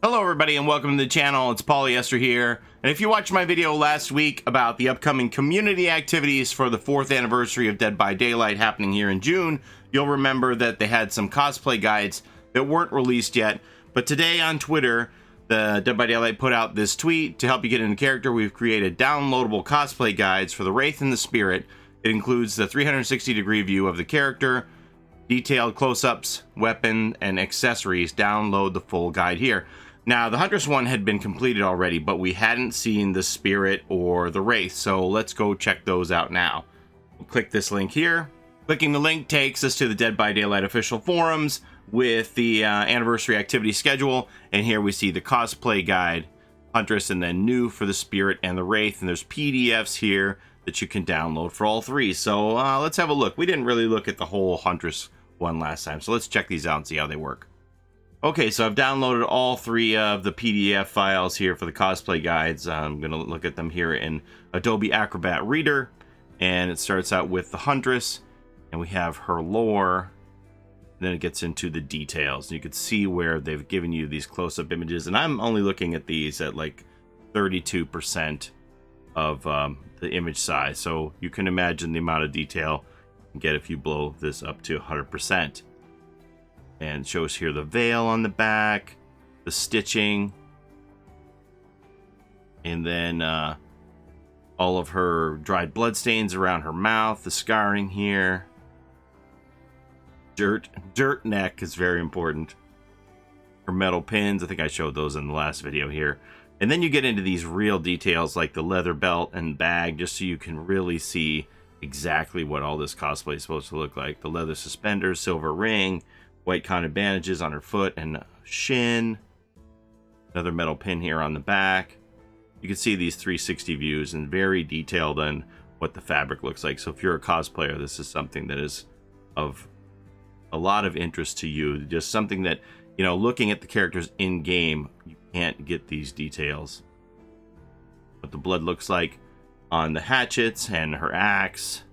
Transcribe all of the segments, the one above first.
Hello everybody and welcome to the channel. It's Paulie, Esther here. And if you watched my video last week about the upcoming community activities for the 4th anniversary of Dead by Daylight happening here in June, you'll remember that they had some cosplay guides that weren't released yet. But today on Twitter, the Dead by Daylight put out this tweet to help you get into character. We've created downloadable cosplay guides for the Wraith and the Spirit. It includes the 360-degree view of the character, detailed close-ups, weapon, and accessories. Download the full guide here. Now, the Huntress one had been completed already, but we hadn't seen the Spirit or the Wraith, so let's go check those out now. We'll click this link here. Clicking the link takes us to the Dead by Daylight official forums with the anniversary activity schedule, and here we see the cosplay guide, Huntress, and then new for the Spirit and the Wraith, and there's PDFs here that you can download for all three. So let's have a look. We didn't really look at the whole Huntress one last time, so let's check these out and see how they work. Okay, so I've downloaded all three of the PDF files here for the cosplay guides. I'm going to look at them here in Adobe Acrobat Reader, and it starts out with the Huntress, and we have her lore, and then it gets into the details. You can see where they've given you these close-up images, and I'm only looking at these at like 32% of the image size, so you can imagine the amount of detail you can get if you blow this up to 100%. And shows here the veil on the back, the stitching, and then all of her dried blood stains around her mouth, the scarring here. Dirt neck is very important. Her metal pins, I think I showed those in the last video here. And then you get into these real details like the leather belt and bag, just so you can really see exactly what all this cosplay is supposed to look like. The leather suspenders, silver ring, white cotton bandages on her foot and shin. Another metal pin here on the back. You can see these 360 views and very detailed on what the fabric looks like. So if you're a cosplayer, this is something that is of a lot of interest to you. Just something that, you know, looking at the characters in game, you can't get these details. What the blood looks like on the hatchets and her axe.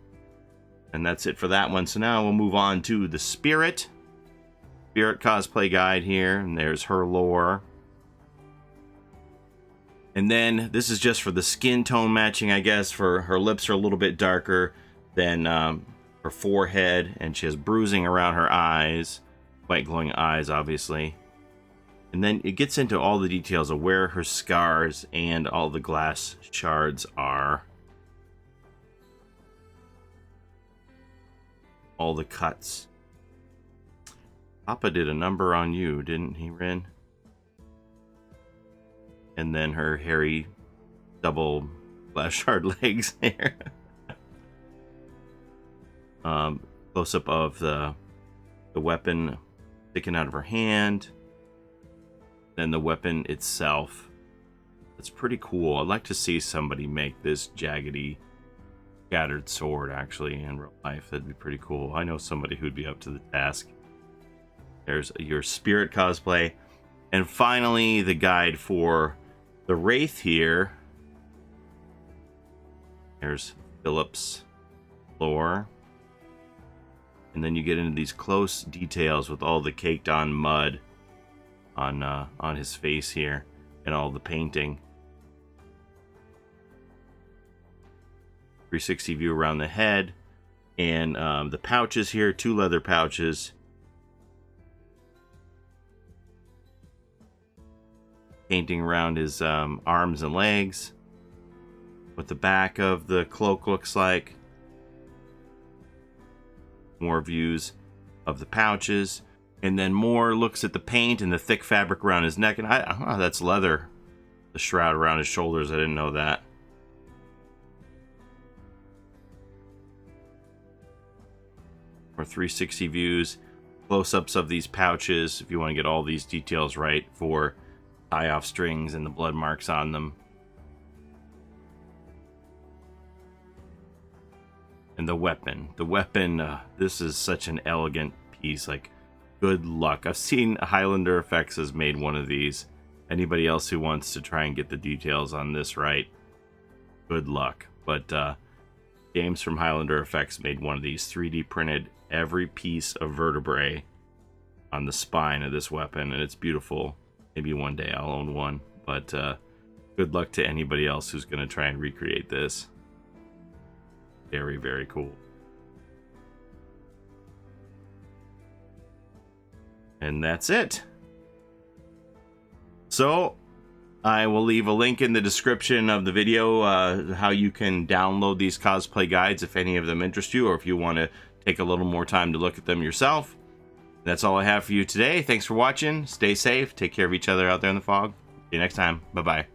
And that's it for that one. So now we'll move on to the Spirit. Spirit cosplay guide here, and there's her lore. And then this is just for the skin tone matching, I guess. For her lips are a little bit darker than her forehead, and she has bruising around her eyes, white glowing eyes, obviously. And then it gets into all the details of where her scars and all the glass shards are. All the cuts. Papa did a number on you, didn't he, Rin? And then her hairy double glass shard legs there. Close up of the weapon sticking out of her hand. Then the weapon itself. It's pretty cool. I'd like to see somebody make this jaggedy, scattered sword actually in real life. That'd be pretty cool. I know somebody who'd be up to the task. There's your Spirit cosplay. And finally, the guide for the Wraith here. There's Philip's lore. And then you get into these close details with all the caked on mud on his face here and all the painting. 360 view around the head. And the pouches here, 2 leather pouches. Painting around his arms and legs. What the back of the cloak looks like. More views of the pouches. And then more looks at the paint and the thick fabric around his neck. And that's leather. The shroud around his shoulders. I didn't know that. More 360 views. Close-ups of these pouches. If you want to get all these details right for tie-off strings and the blood marks on them. And the weapon. The weapon, this is such an elegant piece. Like, good luck. I've seen Highlander Effects has made one of these. Anybody else who wants to try and get the details on this right, good luck. But James from Highlander Effects made one of these, 3D printed every piece of vertebrae on the spine of this weapon, and it's beautiful. Maybe one day I'll own one, but good luck to anybody else who's going to try and recreate this. Very, very cool. And that's it. So I will leave a link in the description of the video how you can download these cosplay guides if any of them interest you, or if you want to take a little more time to look at them yourself. That's all I have for you today. Thanks for watching. Stay safe. Take care of each other out there in the fog. See you next time. Bye-bye.